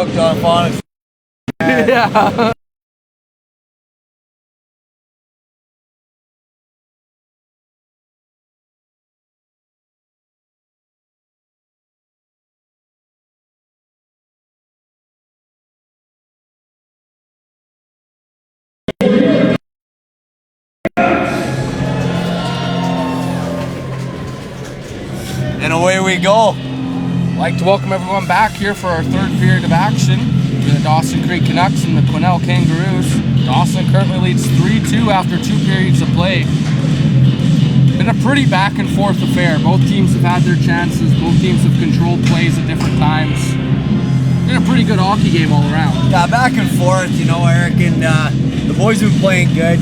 hooked on phonics. Yeah. And away we go. I'd like to welcome everyone back here for our third period of action between the Dawson Creek Canucks and the Quesnel Kangaroos. Dawson currently leads 3-2 after 2 periods of play. Been a pretty back and forth affair. Both teams have had their chances. Both teams have controlled plays at different times. Been a pretty good hockey game all around. Yeah, back and forth, you know, Eric, and the boys have been playing good.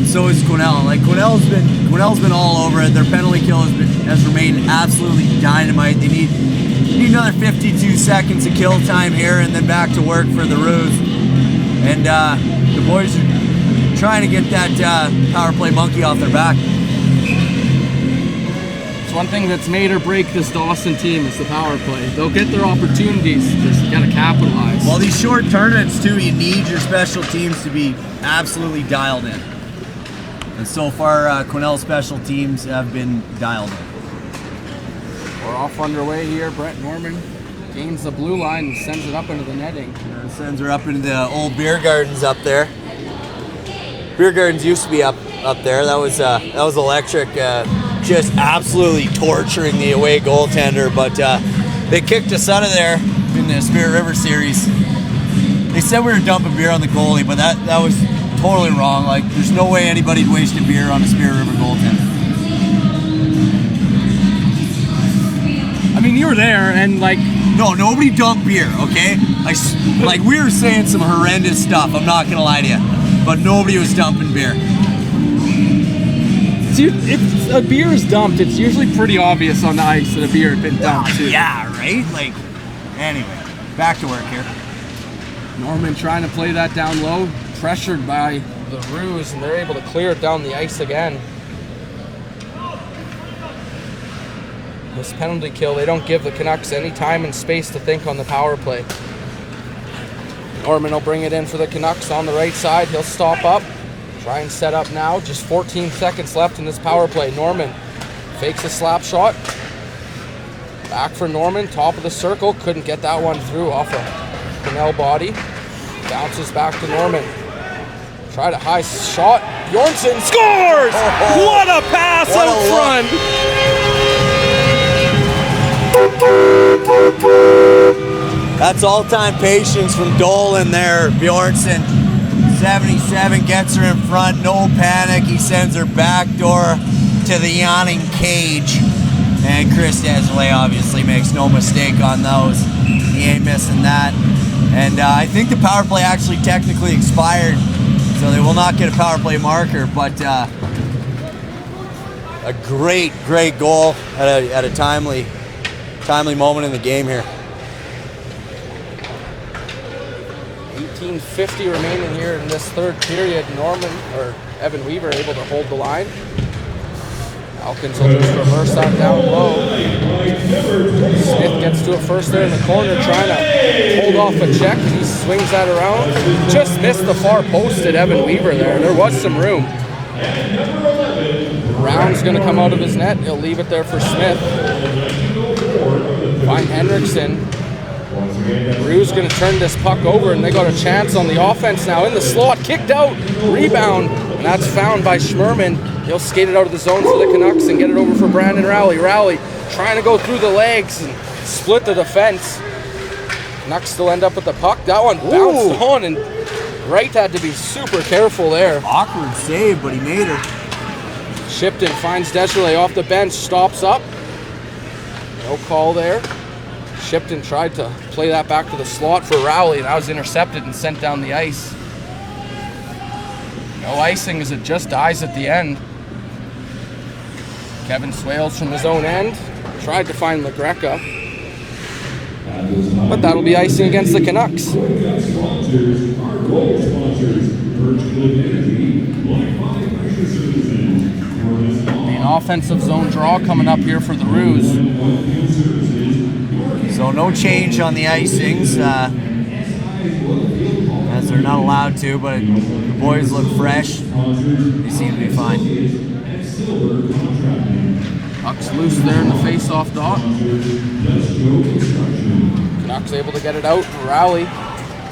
So is Quesnel. Like Quesnel's been all over it. Their penalty kill has remained absolutely dynamite. They need another 52 seconds of kill time here, and then back to work for the Roos. And the boys are trying to get that power play monkey off their back. It's one thing that's made or break this Dawson team is the power play. They'll get their opportunities, just gotta capitalize. Well, these short tournaments too, you need your special teams to be absolutely dialed in. And so far, Quesnel's special teams have been dialed in. We're off underway here. Brett Norman gains the blue line and sends it up into the netting. Sends her up into the old beer gardens up there. Beer gardens used to be up there. That was electric. Just absolutely torturing the away goaltender. But they kicked us out of there in the Spirit River series. They said we were dumping beer on the goalie, but that was totally wrong. Like, there's no way anybody'd waste a beer on a Spirit River goaltender. I mean, you were there, and like, no, nobody dumped beer, okay? Like we were saying some horrendous stuff. I'm not gonna lie to you, but nobody was dumping beer. If a beer is dumped, it's usually pretty obvious on the ice that a beer had been dumped too. Yeah, right. Like, anyway, back to work here. Norman trying to play that down low. Pressured by the Roos, and they're able to clear it down the ice again. This penalty kill, they don't give the Canucks any time and space to think on the power play. Norman will bring it in for the Canucks on the right side. He'll stop up, try and set up now. Just 14 seconds left in this power play. Norman fakes a slap shot. Back for Norman, top of the circle. Couldn't get that one through off a Quesnel body. Bounces back to Norman. Tried a high shot. Bjornsson scores! Oh, what a pass out front! That's all-time patience from Dolan there. Bjornsson, 77, gets her in front. No panic. He sends her backdoor to the yawning cage. And Chris Desley obviously makes no mistake on those. He ain't missing that. And I think the power play actually technically expired, so they will not get a power play marker, but a great goal at a timely moment in the game here. 18:50 remaining here in this third period. Evan Weaver able to hold the line. Falcons will just reverse that down low. Smith gets to it first there in the corner, trying to hold off a check. He swings that around. Just missed the far post at Evan Weaver there. There was some room. Brown's going to come out of his net. He'll leave it there for Smith. Find Henriksen. Drew's going to turn this puck over, and they got a chance on the offense now. In the slot, kicked out, rebound, and that's found by Schmerman. He'll skate it out of the zone for the Canucks and get it over for Brandon Rowley. Rowley trying to go through the legs and split the defense. Canucks still end up with the puck. That one bounced on, and Wright had to be super careful there. Awkward save, but he made her. Shipton finds Deschanel off the bench, stops up. No call there. Shipton tried to play that back to the slot for Rowley, and that was intercepted and sent down the ice. No icing as it just dies at the end. Kevin Swales from his own end. Tried to find LaGreca. But that'll be icing against the Canucks. An offensive zone draw coming up here for the Roos. So no change on the icings, as they're not allowed to, but the boys look fresh. They seem to be fine. Puck's loose there in the face-off dot. Canucks able to get it out and rally.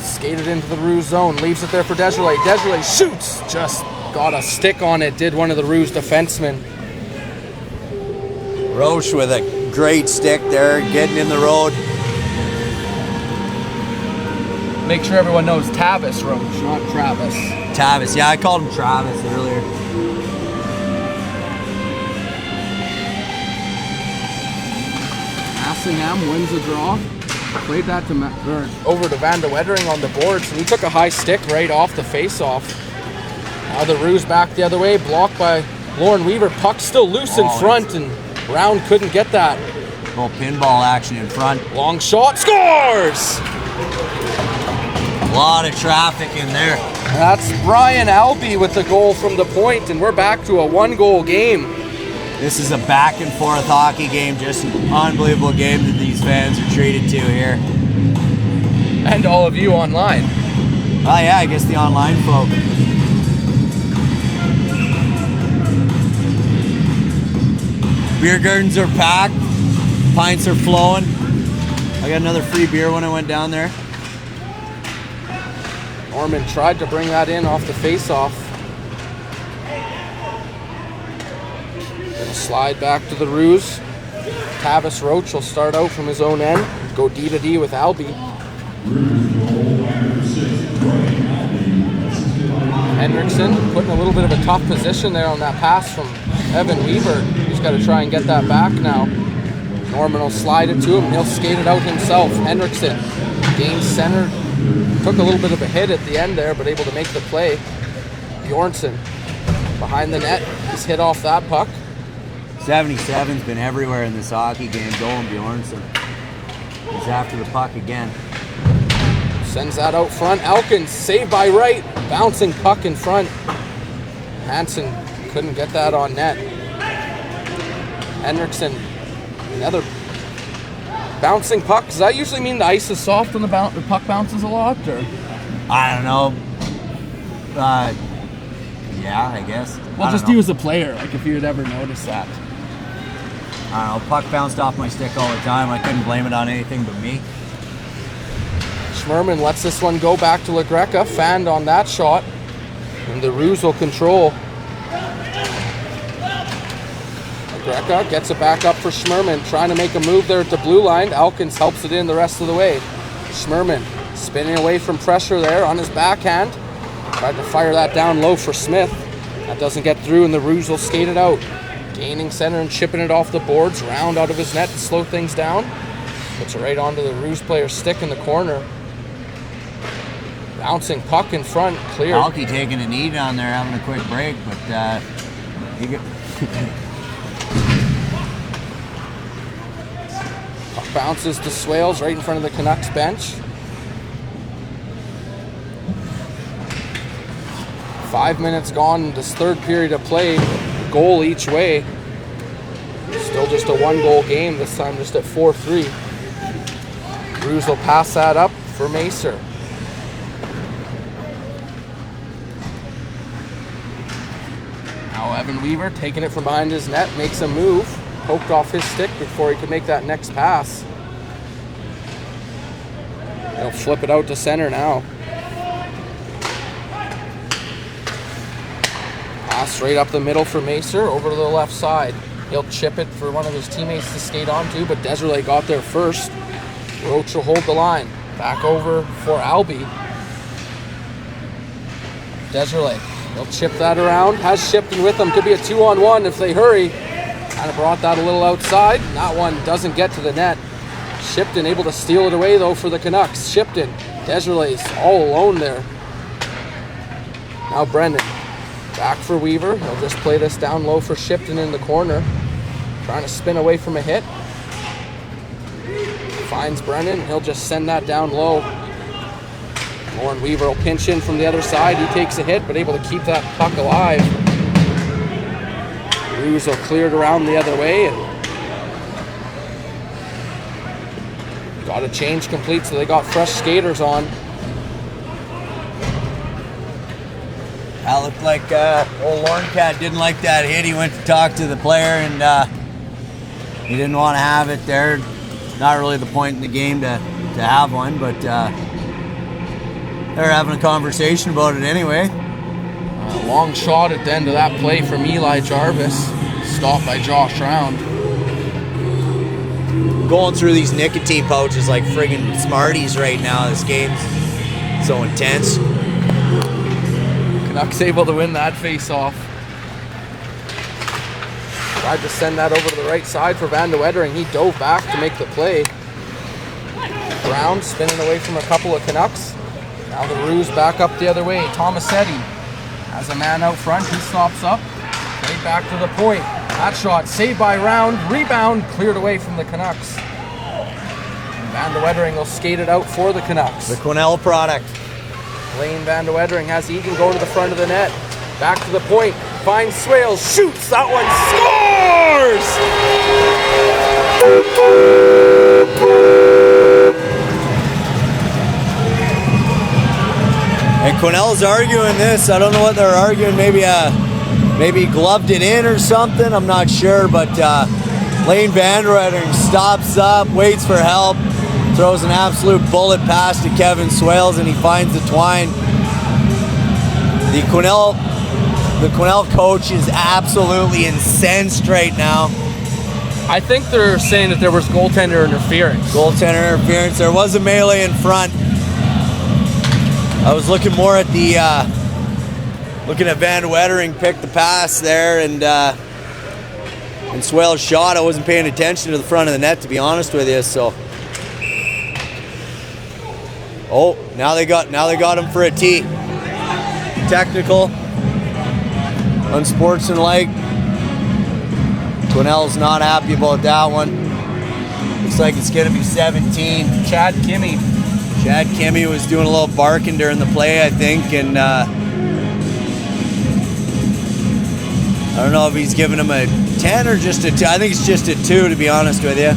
Skated into the Roos zone, leaves it there for Desjardins. Desjardins shoots, just got a stick on it, did one of the Roos defensemen. Roche with a great stick there, getting in the road. Make sure everyone knows Tavis Roach, not Travis. Tavis, yeah, I called him Travis earlier. Assingham wins the draw. Played that to over to Van de Wettering on the boards, and he took a high stick right off the face-off. Now the Roos back the other way, blocked by Lauren Weaver. Puck still loose in front, and Brown couldn't get that. Little pinball action in front. Long shot, scores! A lot of traffic in there. That's Brian Albee with the goal from the point, and we're back to a one-goal game. This is a back and forth hockey game, just an unbelievable game that these fans are treated to here. And all of you online. Oh yeah, I guess the online folk. Beer gardens are packed, pints are flowing. I got another free beer when I went down there. Norman tried to bring that in off the face-off. Slide back to the Roos. Tavis Roach will start out from his own end. Go D to D with Albee. Henriksen putting a little bit of a tough position there on that pass from Evan Weaver. He's got to try and get that back now. Norman will slide it to him. He'll skate it out himself. Henriksen gains center. Took a little bit of a hit at the end there, but able to make the play. Bjornsson behind the net. He's hit off that puck. 77's been everywhere in this hockey game. Going Bjornsson. He's after the puck again. Sends that out front. Elkins saved by Wright. Bouncing puck in front. Hansen couldn't get that on net. Henriksen, another bouncing puck. Does that usually mean the ice is soft when the puck bounces a lot? Or? I don't know. Yeah, I guess. Well, just you as a player, like if you had ever noticed that. I don't know, puck bounced off my stick all the time. I couldn't blame it on anything but me. Schmerman lets this one go back to LaGreca. Fanned on that shot. And the Roos will control. LaGreca gets it back up for Schmerman. Trying to make a move there at the blue line. Elkins helps it in the rest of the way. Schmerman spinning away from pressure there on his backhand. Tried to fire that down low for Smith. That doesn't get through, and the Roos will skate it out. Gaining center and chipping it off the boards. Round out of his net to slow things down. Puts it right onto the Roos player's stick in the corner. Bouncing puck in front, clear. Alki taking a knee down there, having a quick break, but puck bounces to Swales right in front of the Canucks bench. 5 minutes gone in this third period of play. Goal each way. Still just a one-goal game, this time just at 4-3. Roos will pass that up for Macer. Now Evan Weaver taking it from behind his net, makes a move. Poked off his stick before he could make that next pass. He'll flip it out to center now. Pass right up the middle for Macer, over to the left side. He'll chip it for one of his teammates to skate onto, but Desiree got there first. Roach will hold the line. Back over for Albee. Desiree, he'll chip that around. Has Shipton with him. Could be a 2-on-1 if they hurry. Kind of brought that a little outside. That one doesn't get to the net. Shipton able to steal it away though for the Canucks. Shipton, Desiree's all alone there. Now Brendan. Back for Weaver. He'll just play this down low for Shipton in the corner. Trying to spin away from a hit. Finds Brennan. He'll just send that down low. Lauren Weaver will pinch in from the other side. He takes a hit, but able to keep that puck alive. Roos will clear it around the other way. And Got a change complete, so they got fresh skaters on. That looked like old Lorncat didn't like that hit. He went to talk to the player, and he didn't want to have it there. Not really the point in the game to have one, but they're having a conversation about it anyway. A long shot at the end of that play from Eli Jarvis. Stopped by Josh Round. Going through these nicotine pouches like friggin' Smarties right now. This game's so intense. Canucks able to win that face-off. Tried to send that over to the right side for Van de Wettering. He dove back to make the play. Brown spinning away from a couple of Canucks. Now the Roos back up the other way. Tomasetti has a man out front. He stops up. Right back to the point. That shot saved by Round. Rebound cleared away from the Canucks. Van de Wettering will skate it out for the Canucks. The Quesnel product. Lane Van de Wettering has Egan go to the front of the net. Back to the point. Finds Swales. Shoots. That one scores! And Quesnel's arguing this. I don't know what they're arguing. Maybe he gloved it in or something. I'm not sure. But Lane Van de Wettering stops up, waits for help, throws an absolute bullet pass to Kevin Swales, and he finds the twine. The Quesnel coach is absolutely incensed right now. I think they're saying that there was goaltender interference. Goaltender interference. There was a melee in front. I was looking more at the looking at Van de Wettering pick the pass there, and Swales shot. I wasn't paying attention to the front of the net, to be honest with you. So, oh, now they got him for a tee. Technical, unsportsmanlike. Quesnel's not happy about that one. Looks like it's going to be 17. Chad Kimmey was doing a little barking during the play, I think, and I don't know if he's giving him a 10 or just a 2. I think it's just a 2, to be honest with you.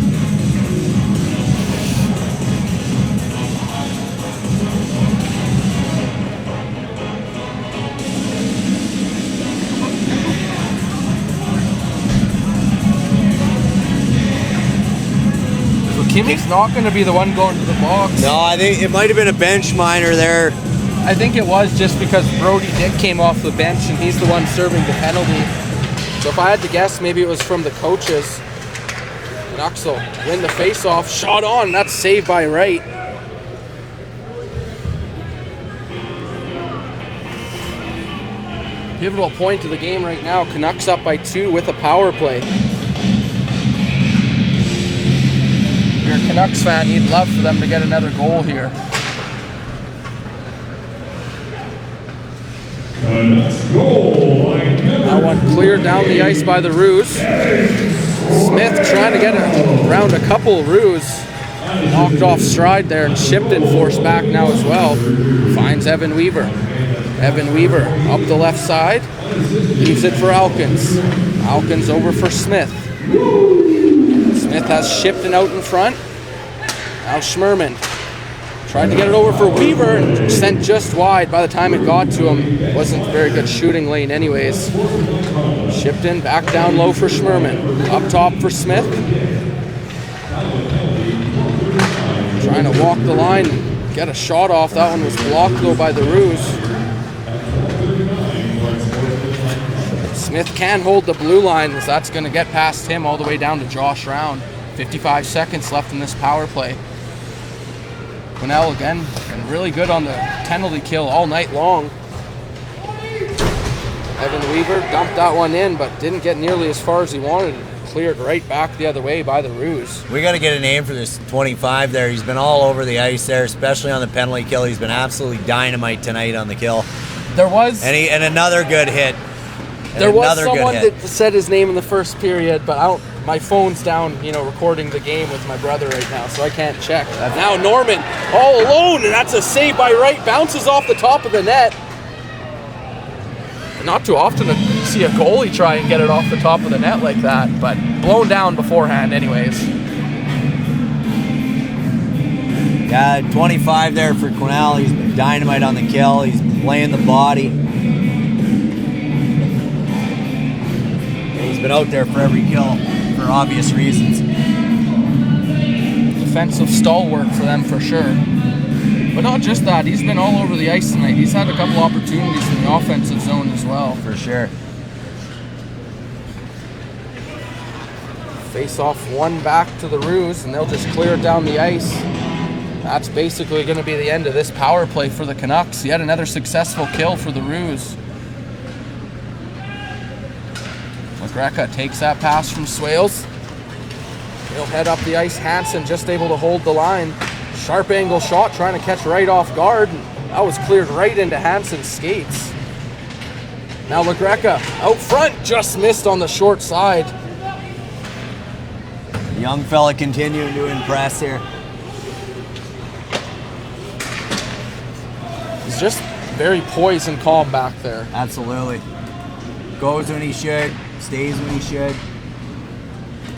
Kimmy's not going to be the one going to the box. No, I think it might have been a bench minor there. I think it was just because Brody Dick came off the bench and he's the one serving the penalty. So if I had to guess, maybe it was from the coaches. Canucks will win the face-off. Shot on. That's saved by Wright. Pivotal point of the game right now. Canucks up by 2 with a power play. If you're a Canucks fan, you'd love for them to get another goal here. That one cleared down the ice by the Roos. Smith trying to get around a couple Roos. Knocked off stride there, and Shipton forced back now as well. Finds Evan Weaver. Evan Weaver up the left side. Leaves it for Alkins. Alkins over for Smith. Smith has Shipton out in front. Now Schmerman tried to get it over for Weaver and sent just wide. By the time it got to him, it wasn't a very good shooting lane anyways. Shipton back down low for Schmerman. Up top for Smith. Trying to walk the line and get a shot off. That one was blocked though by the Roos. Smith can hold the blue line, as that's going to get past him all the way down to Josh Round. 55 seconds left in this power play. Quesnel again, been really good on the penalty kill all night long. Evan Weaver dumped that one in, but didn't get nearly as far as he wanted. Cleared right back the other way by the Roos. We got to get a name for this 25 there. He's been all over the ice there, especially on the penalty kill. He's been absolutely dynamite tonight on the kill. There was... And another good hit. There was someone that said his name in the first period, but my phone's down, recording the game with my brother right now, so I can't check. Now Norman all alone, and that's a save by Wright. Bounces off the top of the net. Not too often to see a goalie try and get it off the top of the net like that, but blown down beforehand anyways. Yeah, 25 there for Quesnel. He's been dynamite on the kill. He's playing the body. He's been out there for every kill for obvious reasons. Defensive stalwart for them for sure. But not just that, he's been all over the ice tonight. He's had a couple opportunities in the offensive zone as well. For sure. Face off one back to the Roos, and they'll just clear it down the ice. That's basically going to be the end of this power play for the Canucks. Yet another successful kill for the Roos. McGrecka takes that pass from Swales. He'll head up the ice. Hansen just able to hold the line. Sharp angle shot, trying to catch right off guard. That was cleared right into Hansen's skates. Now McGrecka out front, just missed on the short side. The young fella continuing to impress here. He's just very poised and calm back there. Absolutely. Goes when he should, stays when he should.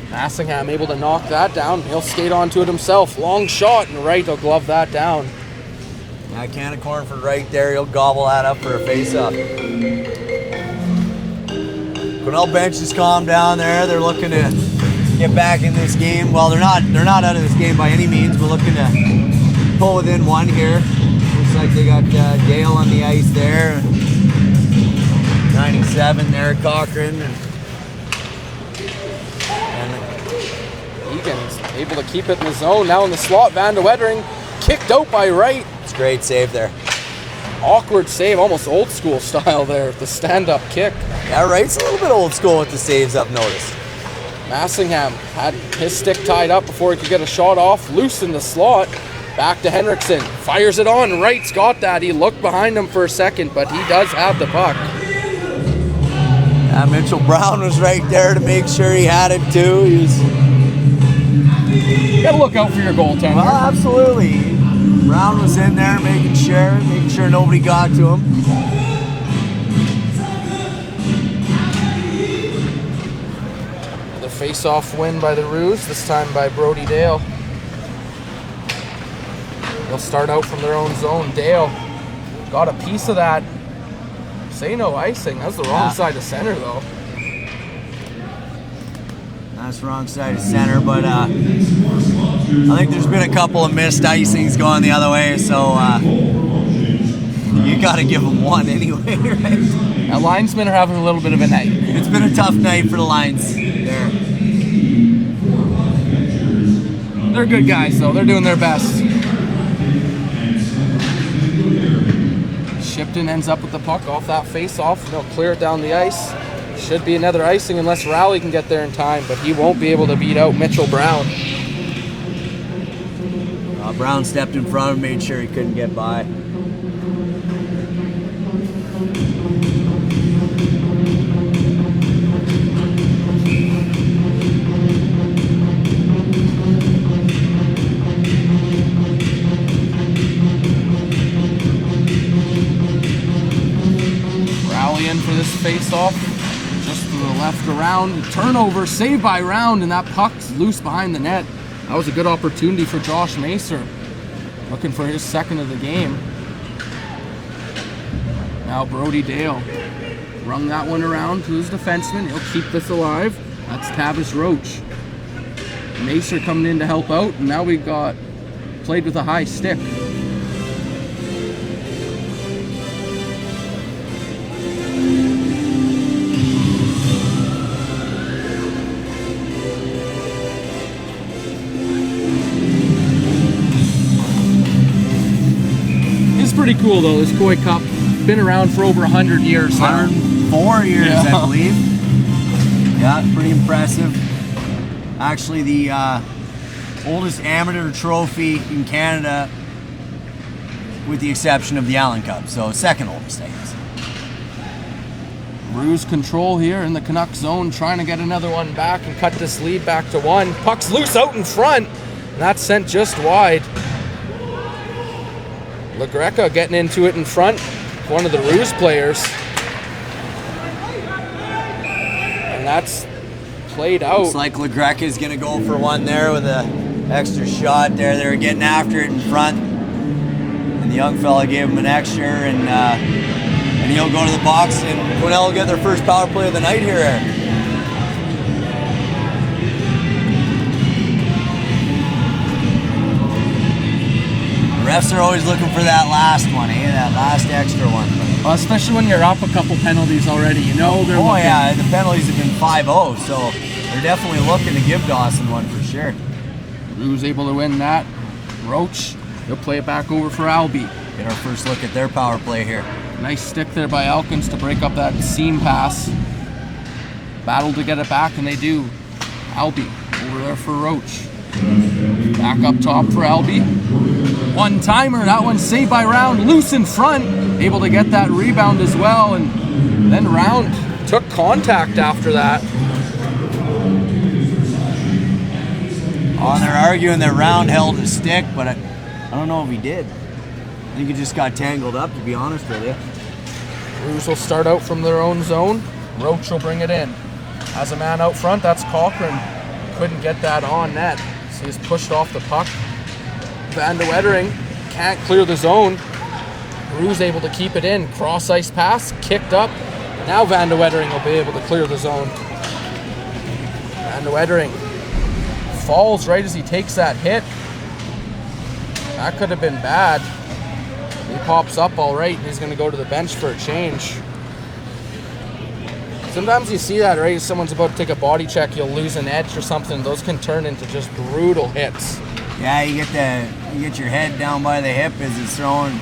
Massingham able to knock that down. He'll skate onto it himself. Long shot, and Wright will glove that down. Yeah, can of corn for right there. He'll gobble that up for a face-off. Quesnel bench is calm down there. They're looking to get back in this game. Well, they're not out of this game by any means. We're looking to pull within one here. Looks like they got Dale on the ice there. 97 there, Cochran. Egan's able to keep it in the zone. Now in the slot, Van de Wettering kicked out by Wright. It's a great save there. Awkward save, almost old school style there, the stand-up kick. Yeah, Wright's a little bit old school with the saves, I've noticed. Massingham had his stick tied up before he could get a shot off. Loose in the slot. Back to Henriksen. Fires it on. Wright's got that. He looked behind him for a second, but he does have the puck. Yeah, Mitchell Brown was right there to make sure he had it too. You gotta look out for your goaltender. Well, absolutely. Brown was in there making sure nobody got to him. Another face-off win by the Roos, this time by Brody Dale. They'll start out from their own zone. Dale got a piece of that. Say no icing. That's the wrong side of center, though. That's wrong side of center, but I think there's been a couple of missed icings going the other way, so you got to give them one anyway, right? Now, linesmen are having a little bit of a night. It's been a tough night for the Lions there. They're good guys, though. They're doing their best. Shipton ends up with the puck off that face-off. They'll clear it down the ice. Should be another icing unless Rowley can get there in time, but he won't be able to beat out Mitchell Brown. Brown stepped in front and made sure he couldn't get by. Rowley in for this face-off. Just to the left around. Turnover, saved by Round, and that puck's loose behind the net. That was a good opportunity for Josh Macer. Looking for his second of the game. Now Brody Dale rung that one around to his defenseman. He'll keep this alive. That's Tavis Roach. Macer coming in to help out, and now we got played with a high stick. Pretty cool though, this Koi Cup. Been around for over 100 years now. 104 years, yeah. I believe. Yeah, pretty impressive. Actually, the oldest amateur trophy in Canada, with the exception of the Allen Cup. So second oldest, I guess. Roos control here in the Canucks zone, trying to get another one back and cut this lead back to one. Puck's loose out in front, and that's sent just wide. LaGreca getting into it in front, one of the Roos players. And that's played out. Looks like LaGreca is going to go for one there with a extra shot there. They were getting after it in front, and the young fella gave him an extra, and he'll go to the box, and Quesnel will get their first power play of the night here, Eric. The refs are always looking for that last one, that last extra one. Well, especially when you're up a couple penalties already, you know they're looking. Yeah, the penalties have been 5-0, so they're definitely looking to give Dawson one for sure. Rue's able to win that. Roach, he'll play it back over for Albie. Get our first look at their power play here. Nice stick there by Elkins to break up that seam pass. Battle to get it back, and they do. Albie over there for Roach. Back up top for Albie. One-timer, that one saved by Round, loose in front. Able to get that rebound as well, and then Round took contact after that. Oh, and they're arguing that Round held his stick, but I don't know if he did. I think he just got tangled up, to be honest with you. Roos will start out from their own zone. Roach will bring it in. Has a man out front, that's Cochran. Couldn't get that on net, so he's pushed off the puck. Van de Wettering can't clear the zone. Roos able to keep it in. Cross ice pass, kicked up. Now Van de Wettering will be able to clear the zone. Van de Wettering falls right as he takes that hit. That could have been bad. He pops up all right, and he's going to go to the bench for a change. Sometimes you see that, right? If someone's about to take a body check, you'll lose an edge or something. Those can turn into just brutal hits. Yeah, you get your head down by the hip as he's throwing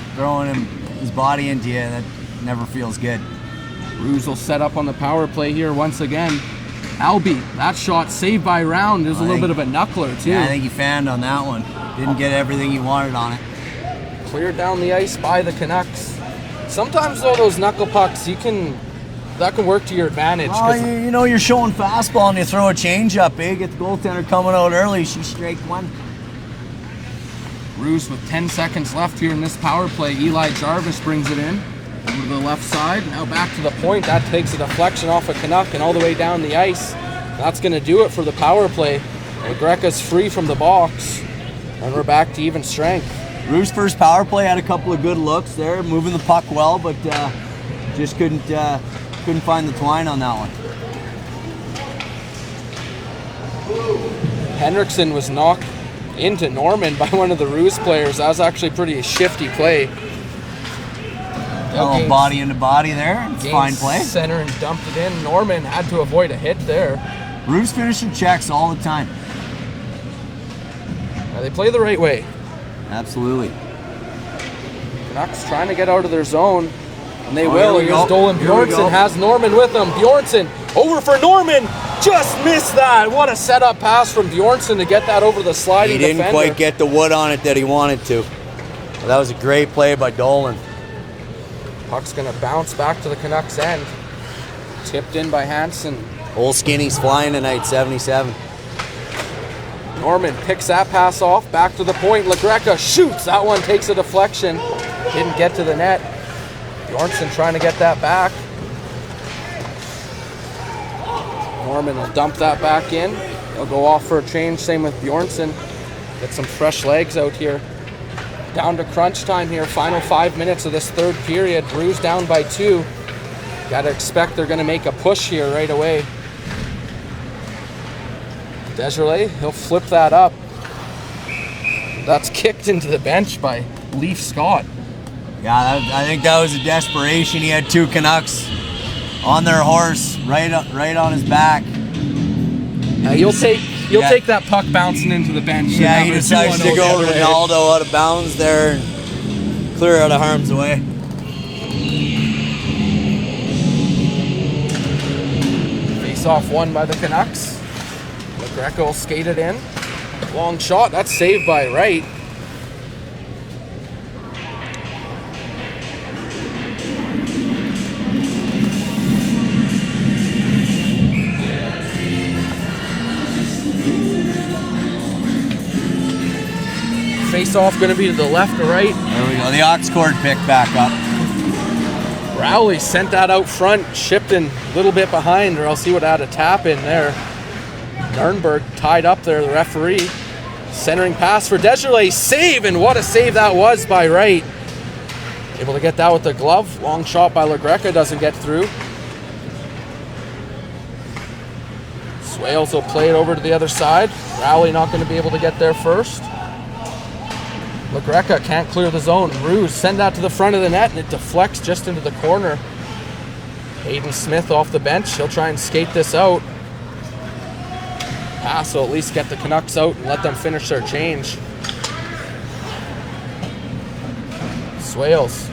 his body into you. That never feels good. Roos will set up on the power play here once again. Albie, that shot saved by Round. There's a little bit of a knuckler too. Yeah, I think he fanned on that one. Didn't get everything he wanted on it. Cleared down the ice by the Canucks. Sometimes though, those knuckle pucks, that can work to your advantage. Oh, you know, you're showing fastball and you throw a change up, eh? Get the goaltender coming out early. She strike one. Roos with 10 seconds left here in this power play. Eli Jarvis brings it in over to the left side. Now back to the point. That takes a deflection off a Canuck and all the way down the ice. That's going to do it for the power play. Greca's free from the box, and we're back to even strength. Roos' first power play had a couple of good looks there, moving the puck well, but just couldn't find the twine on that one. Henriksen was knocked into Norman by one of the Roos players. That was actually pretty shifty play. Oh, body into body there. It's fine play. Center and dumped it in. Norman had to avoid a hit there. Roos finishing checks all the time. They play the right way. Absolutely. Canucks trying to get out of their zone, and they Oh, will. here we Here's go. Dolan Here we Bjornsson go. has Norman with him. Bjornsson over for Norman. Just missed that. What a setup pass from Bjornsson to get that over the sliding He didn't defender. quite get the wood on it that he wanted to. Well, that was a great play by Dolan. Puck's going to bounce back to the Canucks end. Tipped in by Hansen. Old Skinny's flying tonight, 77. Norman picks that pass off, back to the point. LaGreca shoots. That one takes a deflection. Didn't get to the net. Bjornsson trying to get that back. Norman will dump that back in. He'll go off for a change. Same with Bjornsson. Get some fresh legs out here. Down to crunch time here. Final 5 minutes of this third period. Roos down by 2. Got to expect they're going to make a push here right away. Desjardins, he'll flip that up. That's kicked into the bench by Leaf Scott. Yeah, I think that was a desperation. He had 2 Canucks on their horse, right on his back. Yeah, you'll take that puck bouncing into the bench. Yeah, he decides to go Ronaldo out of bounds there and clear out of harm's way. Face-off won by the Canucks. LaGreca will skate it in. Long shot, that's saved by Wright. Face-off going to be to the left or right. There we go. The ox cord pick back up. Rowley sent that out front, Shipton a little bit behind, or else he would have had a tap in there. Nurnberg tied up there, the referee. Centering pass for Desjardins, save, and what a save that was by Wright. Able to get that with the glove. Long shot by LaGreca, doesn't get through. Swales will play it over to the other side. Rowley not going to be able to get there first. LaGreca can't clear the zone. Ruse send that to the front of the net, and it deflects just into the corner. Hayden Smith off the bench. He'll try and skate this out. Pass will at least get the Canucks out and let them finish their change. Swales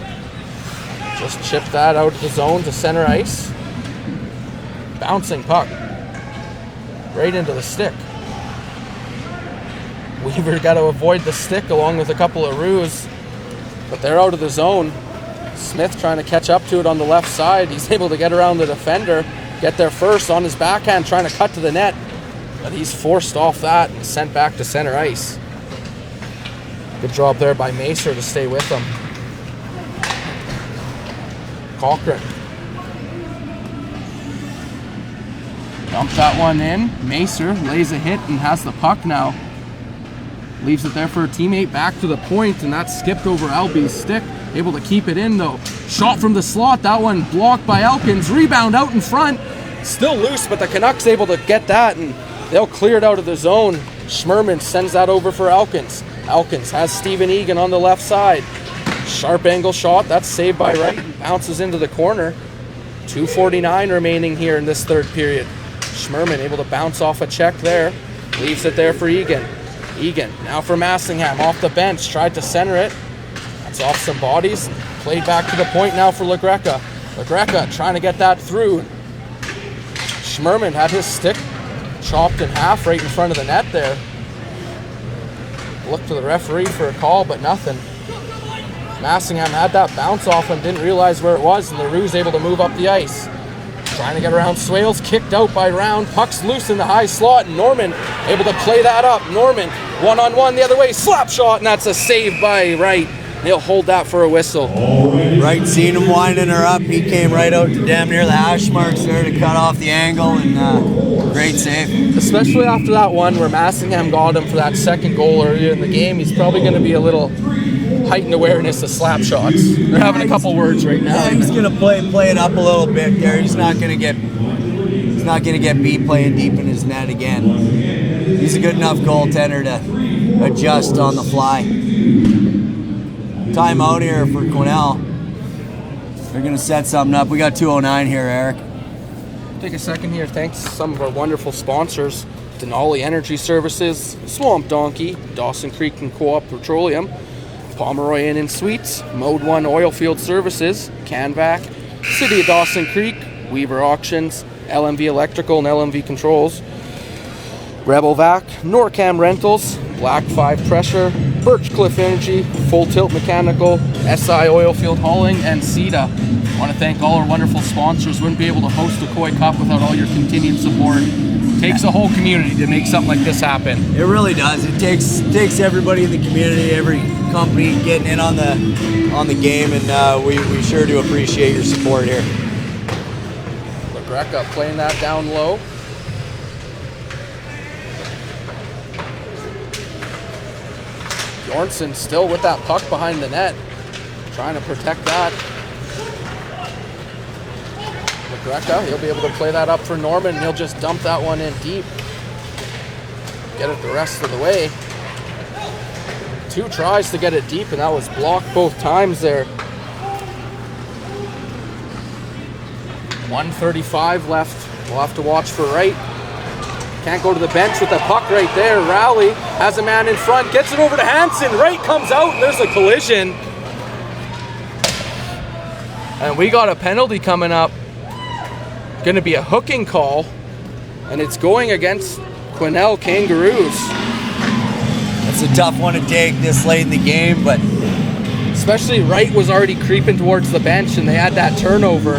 just chipped that out of the zone to center ice. Bouncing puck right into the stick. Weaver got to avoid the stick along with a couple of Ruse, but they're out of the zone. Smith trying to catch up to it on the left side. He's able to get around the defender, get there first on his backhand, trying to cut to the net, but he's forced off that and sent back to center ice. Good job there by Macer to stay with him. Cochran. Dump that one in. Macer lays a hit and has the puck now. Leaves it there for a teammate, back to the point, and that skipped over Albie's stick. Able to keep it in though. Shot from the slot, that one blocked by Elkins. Rebound out in front. Still loose, but the Canucks able to get that, and they'll clear it out of the zone. Schmerman sends that over for Elkins. Elkins has Steven Egan on the left side. Sharp angle shot, that's saved by Wright. Bounces into the corner. 2:49 remaining here in this third period. Schmerman able to bounce off a check there. Leaves it there for Egan. Egan now for Massingham off the bench. Tried to center it. That's off some bodies. Played back to the point now for LaGreca. LaGreca trying to get that through. Schmerman had his stick chopped in half right in front of the net there. Looked to the referee for a call, but nothing. Massingham had that bounce off him, didn't realize where it was, and LaRue's able to move up the ice. Trying to get around Swales, kicked out by Round. Puck's loose in the high slot, and Norman able to play that up. Norman, one-on-one the other way, slap shot, and that's a save by Wright. He'll hold that for a whistle. Wright seen him winding her up. He came right out to damn near the hash marks there to cut off the angle, and great save. Especially after that one where Massingham got him for that second goal earlier in the game, he's probably going to be a little heightened awareness of slap shots. They're having a couple words right now. Yeah, he's gonna play it up a little bit there. He's not gonna get beat playing deep in his net again. He's a good enough goaltender to adjust on the fly. Timeout here for Quesnel. They're gonna set something up. We got 2:09 here, Eric. Take a second here. Thanks to some of our wonderful sponsors: Denali Energy Services, Swamp Donkey, Dawson Creek and Co-op Petroleum, Pomeroy Inn and Suites, Mode 1 Oilfield Services, Canvac, City of Dawson Creek, Weaver Auctions, LMV Electrical and LMV Controls, Rebel Vac, Norcam Rentals, Black 5 Pressure, Birchcliff Energy, Full Tilt Mechanical, SI Oilfield Hauling, and CETA. I want to thank all our wonderful sponsors. Wouldn't be able to host the Koi Cup without all your continued support. It takes a whole community to make something like this happen. It really does. It takes everybody in the community, every company getting in on the game, and we sure do appreciate your support here. LaGreca playing that down low. Bjornsson still with that puck behind the net, trying to protect that. LaGreca, he'll be able to play that up for Norman, and he'll just dump that one in deep. Get it the rest of the way. 2 tries to get it deep, and that was blocked both times there. 1:35 left. We'll have to watch for Wright. Can't go to the bench with the puck right there. Rowley has a man in front, gets it over to Hansen. Wright comes out, and there's a collision. And we got a penalty coming up. Going to be a hooking call, and it's going against Quesnel Kangaroos. It's a tough one to take this late in the game, but especially Wright was already creeping towards the bench, and they had that turnover.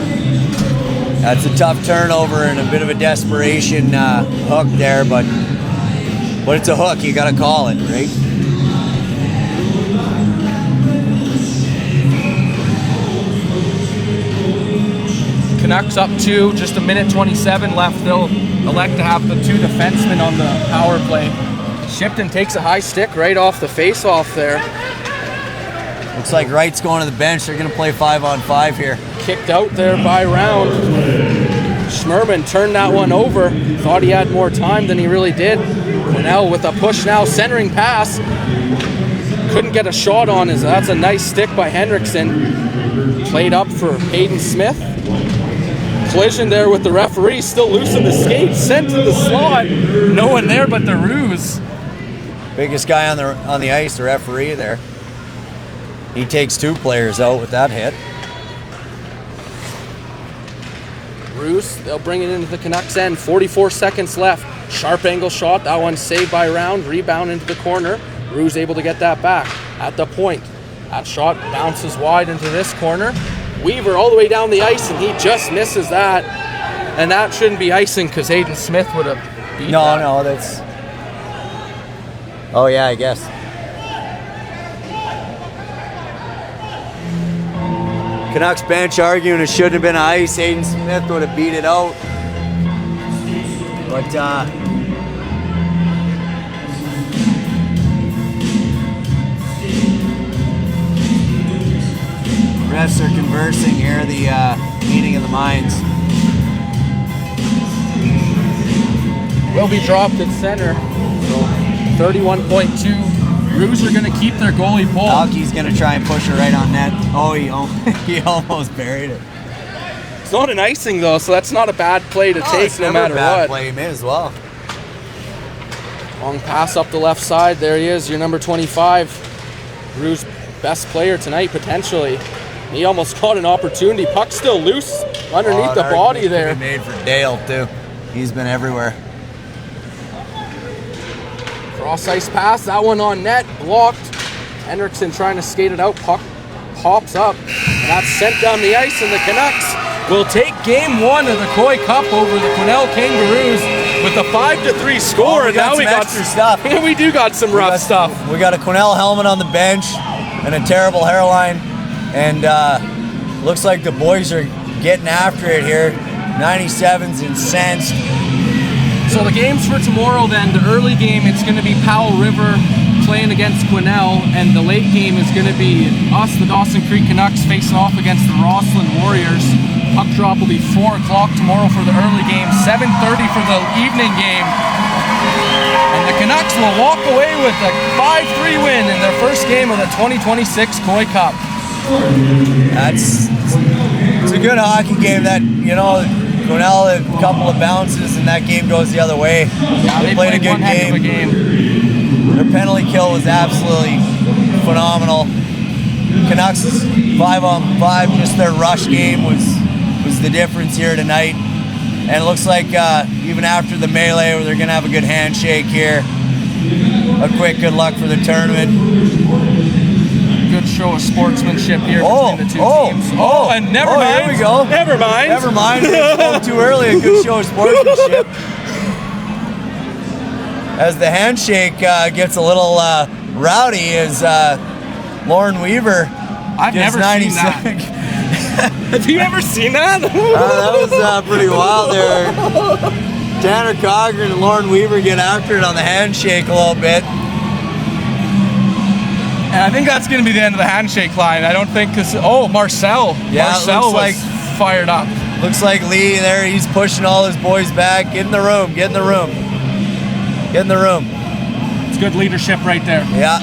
That's a tough turnover and a bit of a desperation hook there, but it's a hook. You got to call it, right? Canucks up 2, just a minute 27 left. They'll elect to have the 2 defensemen on the power play. Shipton takes a high stick right off the face-off there. Looks like Wright's going to the bench. They're going to play 5-on-5 here. Kicked out there by Round. Schmerman turned that one over. Thought he had more time than he really did. Quesnel with a push now, centering pass. Couldn't get a shot on his. That's a nice stick by Henriksen. Played up for Hayden Smith. Collision there with the referee, still loose in the skates, sent to the slot. No one there but the Roos. Biggest guy on the ice, the referee there. He takes 2 players out with that hit. Roos, they'll bring it into the Canucks end. 44 seconds left. Sharp angle shot. That one saved by Round. Rebound into the corner. Roos able to get that back at the point. That shot bounces wide into this corner. Weaver all the way down the ice, and he just misses that. And that shouldn't be icing because Hayden Smith would have beat that. No, that's... Oh, yeah, I guess. Canucks bench arguing it shouldn't have been ice. Hayden Smith would have beat it out. But, refs are conversing here, the meeting of the minds. Will be dropped at center. So 31.2. Roos are going to keep their goalie pulled. Alky's going to try and push her right on net. Oh, he almost buried it. It's not an icing though, so that's not a bad play to take no matter what. Play, may as well. Long pass up the left side. There he is, your number 25. Roos' best player tonight, potentially. He almost caught an opportunity. Puck still loose underneath the body there. Made for Dale too. He's been everywhere. Cross ice pass, that one on net, blocked. Henriksen trying to skate it out. Puck pops up, and that's sent down the ice, and the Canucks will take game 1 of the Koi Cup over the Quesnel Kangaroos with a 5-3 score. Oh, and now we got some stuff. Yeah, we do got some rough stuff. We got a Quesnel helmet on the bench and a terrible hairline, and looks like the boys are getting after it here. 97's incensed. So the games for tomorrow then, the early game, it's going to be Powell River playing against Quesnel, and the late game is going to be us, the Dawson Creek Canucks, facing off against the Rossland Warriors. Puck drop will be 4 o'clock tomorrow for the early game, 7:30 for the evening game. And the Canucks will walk away with a 5-3 win in their first game of the 2026 Koi Cup. It's a good hockey game. That, you know, Quesnel a couple of bounces and that game goes the other way. Yeah, they played a good game. Their penalty kill was absolutely phenomenal. Canucks 5-on-5, just their rush game was the difference here tonight. And it looks like even after the melee, they're going to have a good handshake here. A quick good luck for the tournament. Good show of sportsmanship here between the two teams. And never mind. Here we go. Never mind. It's going too early. A good show of sportsmanship. As the handshake gets a little rowdy, as Lauren Weaver I've never seen that. Have you ever seen that? That was pretty wild there. Tanner Cochran and Lauren Weaver get after it on the handshake a little bit. And I think that's going to be the end of the handshake line. I don't think this. Oh, Marcel. Yeah, Marcel was fired up. Looks like Lee there. He's pushing all his boys back. Get in the room. Get in the room. Get in the room. It's good leadership right there. Yeah.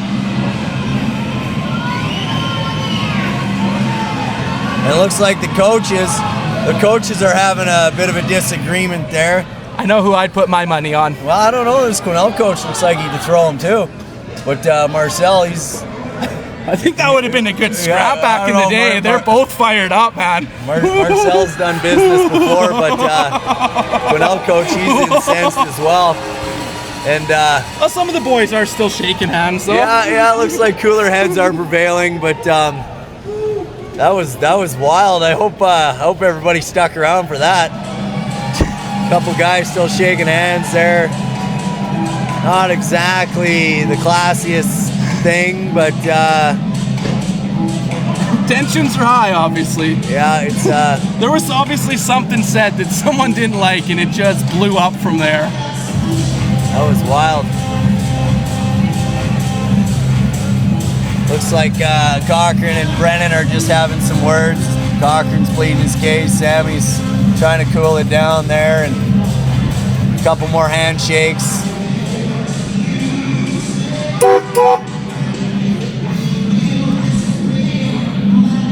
And it looks like the coaches are having a bit of a disagreement there. I know who I'd put my money on. Well, I don't know. This Quesnel coach looks like he'd throw him too. But Marcel, he's... I think that would have been a good scrap back in the day. They're both fired up, man. Marcel's done business before, but Quesnel coach, he's incensed as well. And well, some of the boys are still shaking hands, though. Yeah, it looks like cooler heads are prevailing, but that was wild. I hope everybody stuck around for that. Couple guys still shaking hands there. Not exactly the classiest thing, but tensions are high, obviously. Yeah, it's there was obviously something said that someone didn't like, and it just blew up from there. That was wild. Looks like Cochran and Brennan are just having some words. Cochran's pleading his case. Sammy's trying to cool it down there, and a couple more handshakes.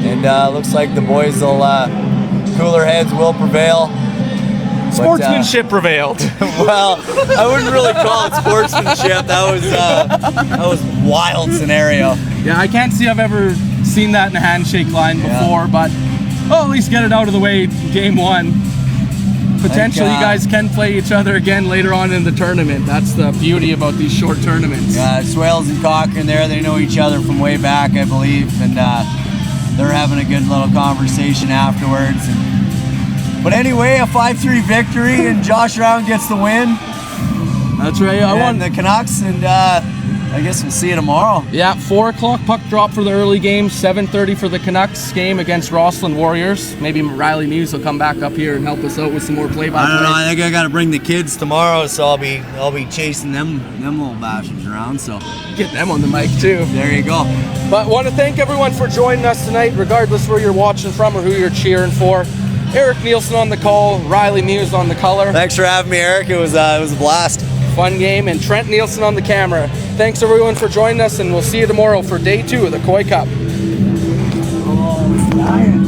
And looks like the boys will, cooler heads will prevail. Sportsmanship prevailed. Well, I wouldn't really call it sportsmanship. That was wild scenario. Yeah, I can't see I've ever seen that in a handshake line before, but at least get it out of the way game one. Potentially you guys can play each other again later on in the tournament. That's the beauty about these short tournaments. Yeah, Swales and Cochran there, they know each other from way back, I believe, and they're having a good little conversation afterwards. But anyway, a 5-3 victory, and Josh Round gets the win. That's right. I won the Canucks, and I guess we'll see you tomorrow. Yeah, 4 o'clock puck drop for the early game, 7:30 for the Canucks game against Rossland Warriors. Maybe Riley Muse will come back up here and help us out with some more play-by-play. I don't know. I think I got to bring the kids tomorrow, so I'll be chasing them little bastards around. So get them on the mic too. There you go. But want to thank everyone for joining us tonight, regardless where you're watching from or who you're cheering for. Eric Nielsen on the call, Riley Muse on the color. Thanks for having me, Eric. It was a blast. Fun game, and Trent Nielsen on the camera. Thanks everyone for joining us, and we'll see you tomorrow for day 2 of the Koi Cup. Oh, it's dying.